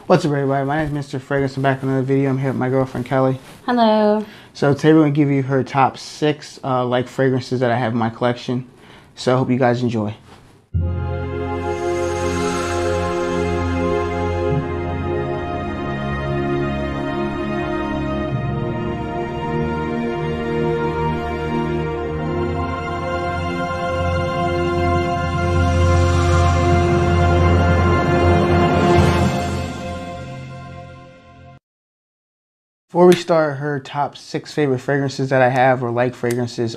What's up, everybody? My name is Mr. Fragrance. I'm back with another video. I'm here with my girlfriend, Kelly. Hello. So today we're going to give you her top 6 like fragrances that I have in my collection. So I hope you guys enjoy. Before we start her top 6 favorite fragrances that I have, or like fragrances,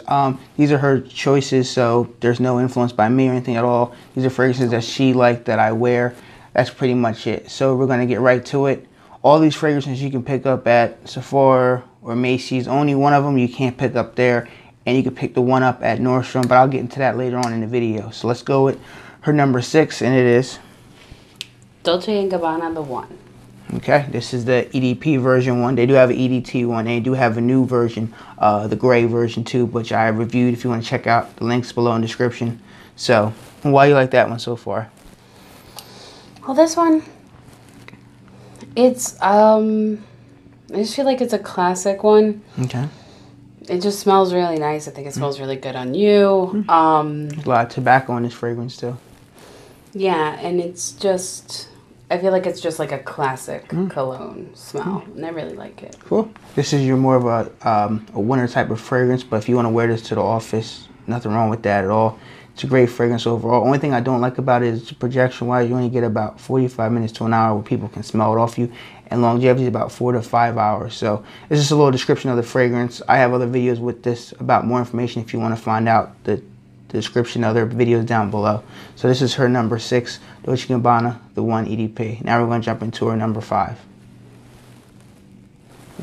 these are her choices, so there's no influence by me or anything at all. These are fragrances that she liked that I wear. That's pretty much it. So we're going to get right to it. All these fragrances you can pick up at Sephora or Macy's. Only one of them you can't pick up there, and you can pick the one up at Nordstrom, but I'll get into that later on in the video. So let's go with her number 6, and it is Dolce & Gabbana, the one. Okay, this is the EDP version one. They do have an EDT one. They do have a new version, the gray version too, which I reviewed. If you want to check out, the links below in the description. So, why you like that one so far? Well, this one, it's I just feel like it's a classic one. Okay. It just smells really nice. I think it smells really good on you. There's a lot of tobacco in this fragrance too. Yeah, and it's just, I feel like it's just like a classic cologne smell, and I really like it. Cool. This is your more of a winter type of fragrance, but if you want to wear this to the office, nothing wrong with that at all. It's a great fragrance overall. Only thing I don't like about it is projection-wise, you only get about 45 minutes to an hour where people can smell it off you, and longevity is about 4 to 5 hours. So this is a little description of the fragrance. I have other videos with this about more information if you want to find out the description of their videos down below. So this is her number 6, Dolce & Gabbana, the one EDP. Now we're going to jump into her number 5.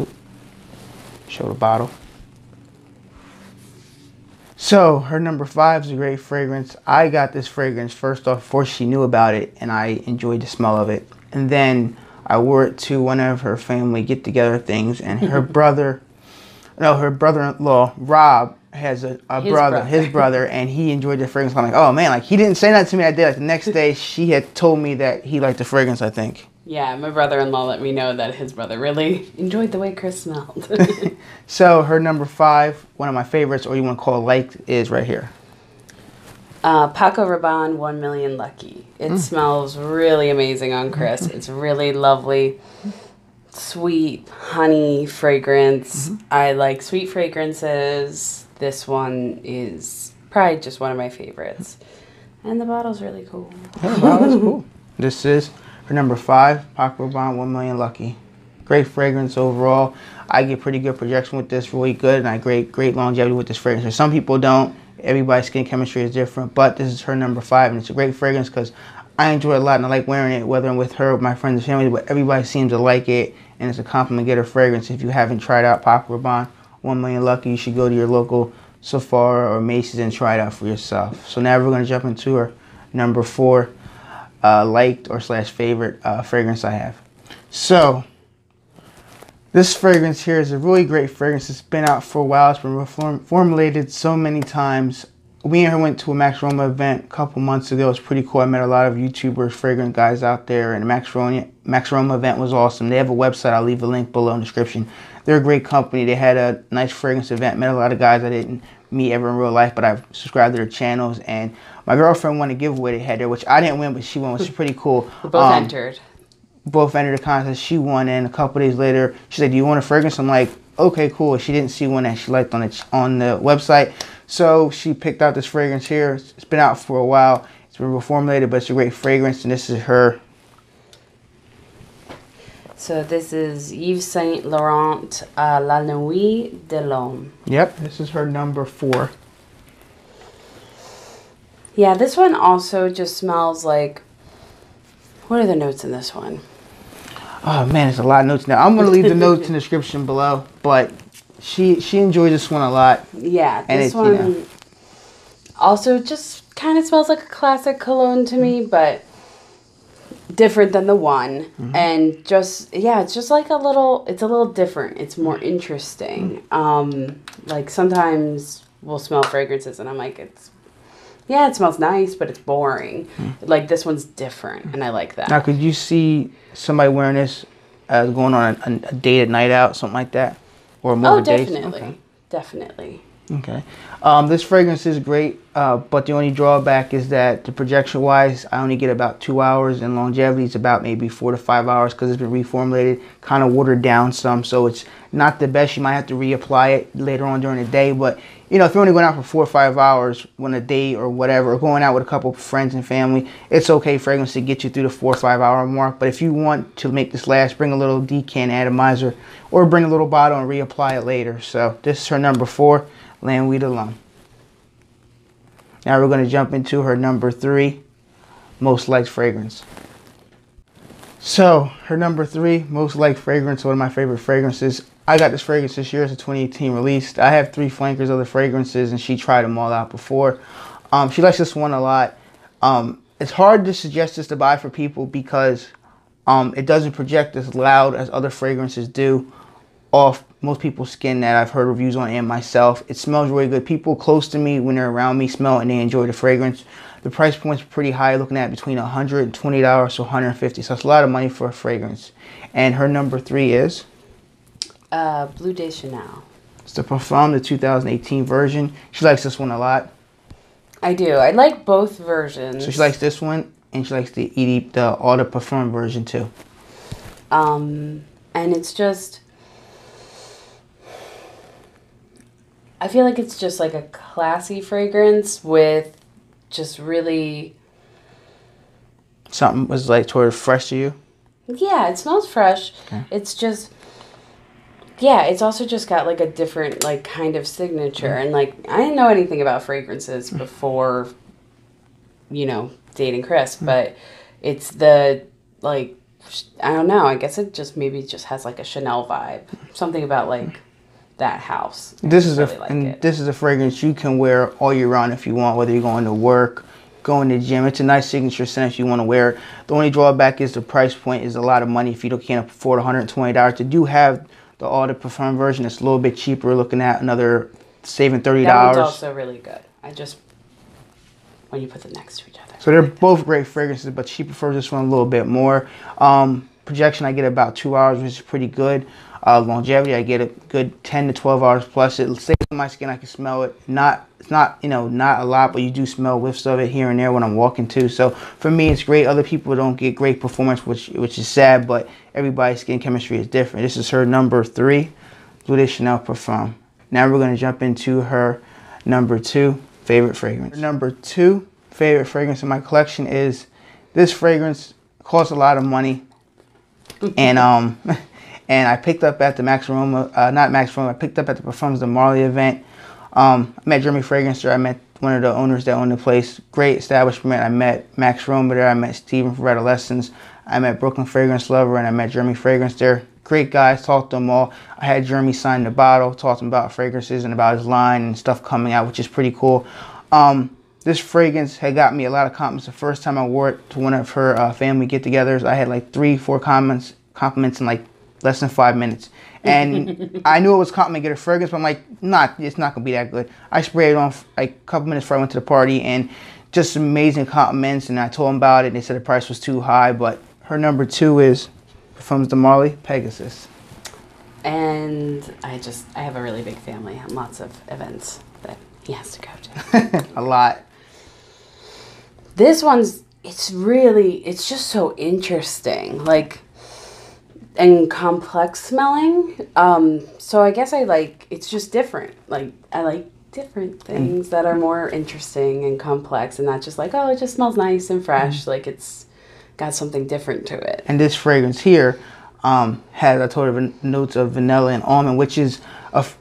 Oop. Show the bottle. So her number 5 is a great fragrance. I got this fragrance first off before she knew about it, and I enjoyed the smell of it. And then I wore it to one of her family get-together things, and her her brother-in-law, Rob, has his brother, and he enjoyed the fragrance. I'm like, oh man, like he didn't say that to me that day. Like the next day, she had told me that he liked the fragrance, I think. Yeah, my brother-in-law let me know that his brother really enjoyed the way Chris smelled. So her number 5, one of my favorites, or you want to call it liked, is right here. Paco Rabanne 1 Million Lucky. It smells really amazing on Chris. It's really lovely, sweet honey fragrance. I like sweet fragrances. This one is probably just one of my favorites. And the bottle's really cool. Yeah, the bottle's cool. This is her number 5, Paco Rabanne 1 Million Lucky. Great fragrance overall. I get pretty good projection with this, really good, and I great longevity with this fragrance. Some people don't. Everybody's skin chemistry is different, but this is her number 5, and it's a great fragrance because I enjoy it a lot, and I like wearing it, whether I'm with her or my friends and family, but everybody seems to like it, and it's a compliment getter fragrance. If you haven't tried out Paco Rabanne 1 Million Lucky, you should go to your local Sephora or Macy's and try it out for yourself. So now we're going to jump into her number 4 liked or slash favorite fragrance I have. So this fragrance here is a really great fragrance. It's been out for a while. It's been formulated so many times. We and her went to a Max Roma event a couple months ago. It was pretty cool. I met a lot of YouTubers, fragrance guys out there, and the Max Roma event was awesome. They have a website. I'll leave a link below in the description. They're a great company. They had a nice fragrance event. Met a lot of guys I didn't meet ever in real life, but I've subscribed to their channels. And my girlfriend won a giveaway they had there, which I didn't win, but she won, which is pretty cool. We both entered. Both entered the contest. She won, and a couple days later, she's like, "Do you want a fragrance?" I'm like, "Okay, cool." She didn't see one that she liked on the website, so she picked out this fragrance here. It's been out for a while. It's been reformulated, but it's a great fragrance, and this is her. So this is Yvessaintlaurent, La Nuit de l'Homme. Yep, this is her number 4. Yeah, this one also just smells like, what are the notes in this one? Oh man, there's a lot of notes now. I'm gonna leave the notes in the description below, but she enjoyed this one a lot. Yeah, this one, you know, also just kind of smells like a classic cologne to me, but different than the one. And just, yeah, it's just like it's a little different. It's more interesting. Like sometimes we'll smell fragrances and I'm like, yeah, it smells nice, but it's boring. Like this one's different, and I like that. Now, could you see somebody wearing this going on a date at night out, something like that? Or more of a date? Definitely. Okay. Definitely. Okay. This fragrance is great, but the only drawback is that the projection-wise, I only get about 2 hours, and longevity is about maybe 4 to 5 hours because it's been reformulated, kind of watered down some, so it's not the best. You might have to reapply it later on during the day, but you know, if you're only going out for 4 or 5 hours on a date or whatever, or going out with a couple of friends and family, it's okay fragrance to get you through the 4 or 5 hour mark. But if you want to make this last, bring a little decant atomizer, or bring a little bottle and reapply it later. So this is her number 4. Landweed Alum. Now we're going to jump into her number 3, most liked fragrance. So her number 3, most liked fragrance, one of my favorite fragrances. I got this fragrance this year. It's a 2018 release. I have 3 flankers of the fragrances, and she tried them all out before. She likes this one a lot. It's hard to suggest this to buy for people because it doesn't project as loud as other fragrances do off most people's skin that I've heard reviews on, and myself. It smells really good. People close to me, when they're around me, smell it and they enjoy the fragrance. The price point's pretty high, looking at between $120 to $150, so it's a lot of money for a fragrance. And her number 3 is Bleu de Chanel. It's the Parfum, the 2018 version. She likes this one a lot. I do. I like both versions. So she likes this one, and she likes the Eau de Parfum version too. And it's just, I feel like it's just like a classy fragrance with just really... Something was like sort of fresh to you? Yeah, it smells fresh. Okay. It's just, yeah, it's also just got like a different like kind of signature. And like, I didn't know anything about fragrances before, you know, dating Chris, but it's the, like, I don't know, I guess it just maybe just has like a Chanel vibe. Something about like that house. This is this is a fragrance you can wear all year round if you want, whether you're going to work, going to the gym. It's a nice signature scent if you want to wear it. The only drawback is the price point is a lot of money if you can't afford $120. They do have the Eau de Parfum version. It's a little bit cheaper, looking at another saving $30. That one's also really good. I just, when you put them next to each other. So they're both great fragrances, but she prefers this one a little bit more. Projection, I get about 2 hours, which is pretty good. Longevity, I get a good 10 to 12 hours plus. It stays on my skin. I can smell it. It's not, you know, not a lot, but you do smell whiffs of it here and there when I'm walking too. So for me, it's great. Other people don't get great performance, which is sad, but everybody's skin chemistry is different. This is her number 3, Bleu de Chanel Parfum. Now we're going to jump into her number 2 favorite fragrance. Her number 2 favorite fragrance in my collection is this fragrance. Costs a lot of money, and and I picked up at the I picked up at the Parfums De Marley event. I met Jeremy Fragrance there. I met one of the owners that owned the place. Great establishment. I met Max Roma there. I met Steven from Adolescence. I met Brooklyn Fragrance Lover, and I met Jeremy Fragrance there. Great guys. Talked to them all. I had Jeremy sign the bottle. Talked to him about fragrances and about his line and stuff coming out, which is pretty cool. This fragrance had got me a lot of compliments the first time I wore it to one of her family get-togethers. I had like 3-4 compliments in like less than 5 minutes. And I knew it was compliment get a fragrance, but I'm like, it's not going to be that good. I sprayed it on like a couple minutes before I went to the party, and just amazing compliments, and I told them about it, and they said the price was too high. But her number 2 is Parfums De Marley, Pegasus. And I have a really big family and lots of events that he has to go to. A lot. This one's, it's just so interesting, like, and complex smelling. So I guess it's just different. Like, I like different things that are more interesting and complex, and not just like, oh, it just smells nice and fresh. Like, it's got something different to it. And this fragrance here has, I told her, notes of vanilla and almond, which is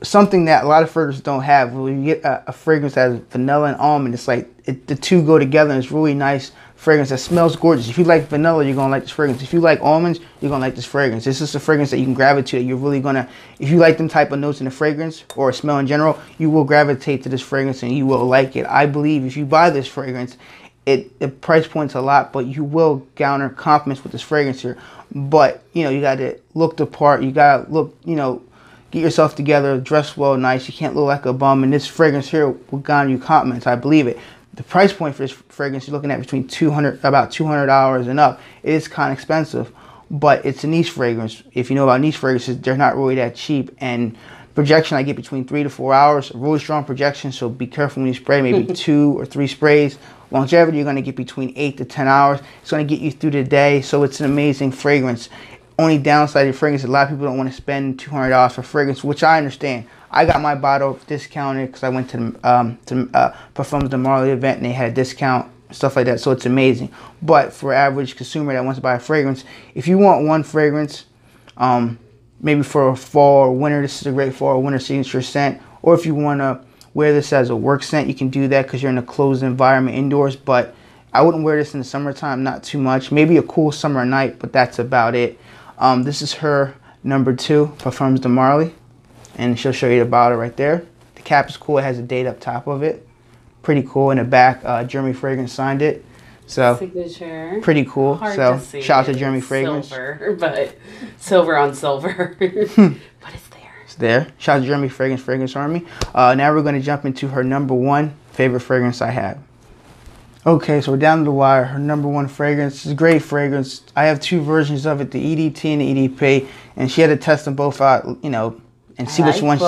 something that a lot of fragrances don't have. When you get a fragrance that has vanilla and almond, it's like the two go together, and it's really nice fragrance that smells gorgeous. If you like vanilla, you're gonna like this fragrance. If you like almonds, you're gonna like this fragrance. This is a fragrance that you can gravitate. You're really gonna, if you like them type of notes in a fragrance or a smell in general, you will gravitate to this fragrance and you will like it. I believe if you buy this fragrance, the price point's a lot, but you will garner compliments with this fragrance here. But you know, you got to look the part. You got to look, you know, get yourself together, dress well, nice. You can't look like a bum. And this fragrance here will garner you compliments. I believe it. the price point for this fragrance, you're looking at between about $200 and up. It is kind of expensive, but it's a niche fragrance. If you know about niche fragrances, they're not really that cheap. And projection, I get between 3 to 4 hours. A really strong projection, so be careful when you spray. Maybe 2 or 3 sprays. Longevity, you're going to get between 8 to 10 hours. It's going to get you through the day, so it's an amazing fragrance. Only downside of fragrance, a lot of people don't want to spend $200 for fragrance, which I understand. I got my bottle discounted because I went to the Parfums De Marley event and they had a discount, stuff like that, so it's amazing. But for average consumer that wants to buy a fragrance, if you want one fragrance, maybe for a fall or winter, this is a great fall or winter signature scent. Or if you want to wear this as a work scent, you can do that because you're in a closed environment indoors. But I wouldn't wear this in the summertime, not too much. Maybe a cool summer night, but that's about it. This is her number 2, Parfums De Marley. And she'll show you the bottle right there. The cap is cool. It has a date up top of it. Pretty cool. In the back, Jeremy Fragrance signed it. So signature. Pretty cool. Hard so to see. shout out to Jeremy Fragrance. Silver, but silver on silver. But it's there. It's there. Shout out to Jeremy Fragrance, Fragrance Army. Now we're going to jump into her number 1 favorite fragrance I have. Okay, so we're down to the wire. Her number 1 fragrance is a great fragrance. I have 2 versions of it, the EDT and the EDP, and she had to test them both out, you know, and see which one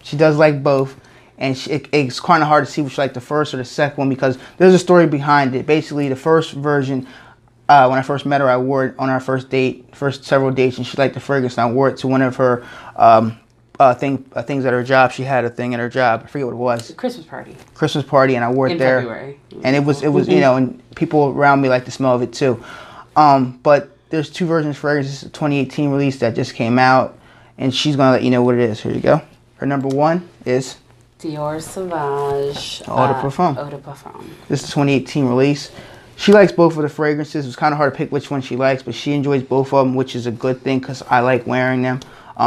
she does like both. And it's kind of hard to see which like the first or the second one because there's a story behind it. Basically, the first version, when I first met her, I wore it on our first several dates, and she liked the fragrance. And I wore it to one of her things at her job. She had a thing at her job. I forget what it was. Christmas party. Christmas party, and I wore it there. February. And it was you know, and people around me like the smell of it too. But there's 2 versions of fragrance. This is a 2018 release that just came out, and she's gonna let you know what it is. Here you go. Her number 1 is Dior Sauvage. Eau de Parfum. Eau de Parfum. This is a 2018 release. She likes both of the fragrances. It was kind of hard to pick which one she likes, but she enjoys both of them, which is a good thing because I like wearing them.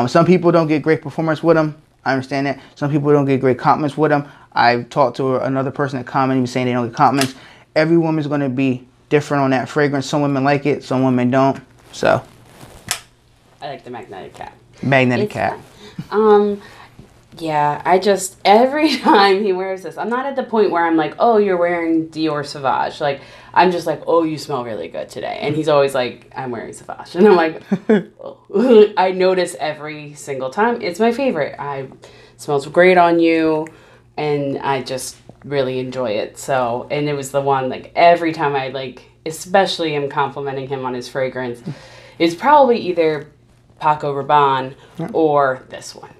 Some people don't get great performance with them. I understand that. Some people don't get great compliments with them. I've talked to another person that commented me saying they don't get compliments. Every woman's going to be different on that fragrance. Some women like it, some women don't. So I like the magnetic cap. Magnetic cap. Yeah, every time he wears this, I'm not at the point where I'm like, oh, you're wearing Dior Sauvage. Like, I'm just like, oh, you smell really good today. And he's always like, I'm wearing Sauvage. And I'm like, oh. I notice every single time. It's my favorite. It smells great on you, and I just really enjoy it. So, and it was the one, like, every time I, like, especially am complimenting him on his fragrance, it's probably either Paco Rabanne or this one.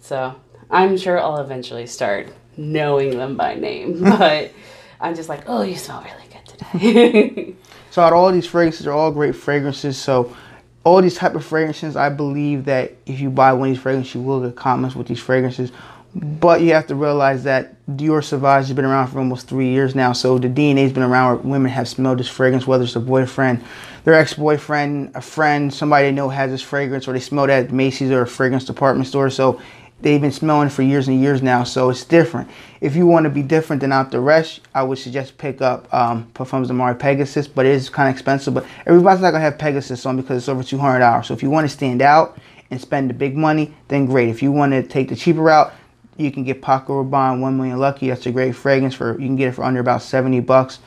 So I'm sure I'll eventually start knowing them by name, but I'm just like, oh, you smell really good today. So out of all these fragrances, they're all great fragrances. So all these type of fragrances, I believe that if you buy one of these fragrances, you will get compliments with these fragrances. But you have to realize that Dior Sauvage has been around for almost 3 years now. So the DNA has been around where women have smelled this fragrance, whether it's a boyfriend, their ex-boyfriend, a friend, somebody they know has this fragrance, or they smelled it at Macy's or a fragrance department store. So they've been smelling it for years and years now. So it's different. If you want to be different than out the rest, I would suggest pick up Parfums De Marley Pegasus, but it is kind of expensive. But everybody's not going to have Pegasus on because it's over $200. So if you want to stand out and spend the big money, then great. If you want to take the cheaper route, you can get Paco Rabanne 1 Million Lucky. That's a great fragrance. You can get it for under about 70 bucks.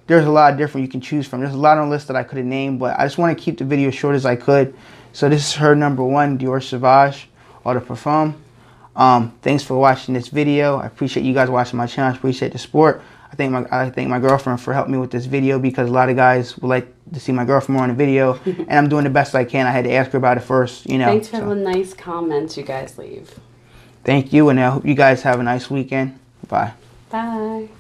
There's a lot of different you can choose from. There's a lot on the list that I could have named, but I just want to keep the video as short as I could. So this is her number 1, Dior Sauvage, Eau de Parfum. Thanks for watching this video. I appreciate you guys watching my channel. I appreciate the support. I thank my girlfriend for helping me with this video because a lot of guys would like to see my girlfriend more on the video, and I'm doing the best I can. I had to ask her about it first, you know. Thanks for the nice comments you guys leave. Thank you, and I hope you guys have a nice weekend. Bye. Bye.